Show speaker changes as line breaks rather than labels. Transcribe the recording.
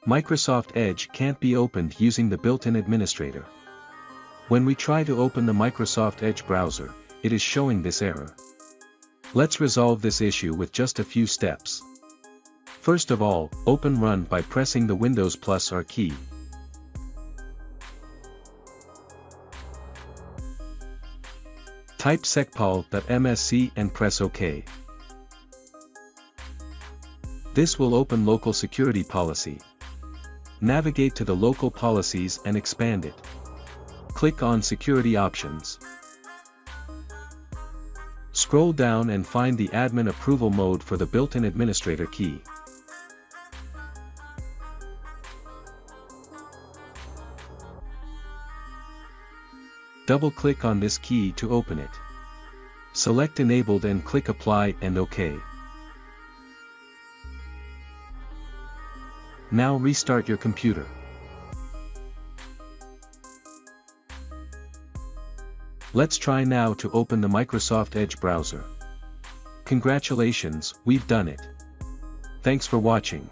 Microsoft Edge can't be opened using the built-in administrator. When we try to open the Microsoft Edge browser, it is showing this error. Let's resolve this issue with just a few steps. First of all, open Run by pressing the Windows +R key. Type secpol.msc and press OK. This will open Local Security Policy. Navigate to the local policies and expand it. Click on Security Options. Scroll down and find the Admin Approval Mode for the built-in administrator key. Double-click on this key to open it. Select Enabled and click Apply and OK. Now restart your computer. Let's try now to open the Microsoft Edge browser. Congratulations, we've done it. Thanks for watching.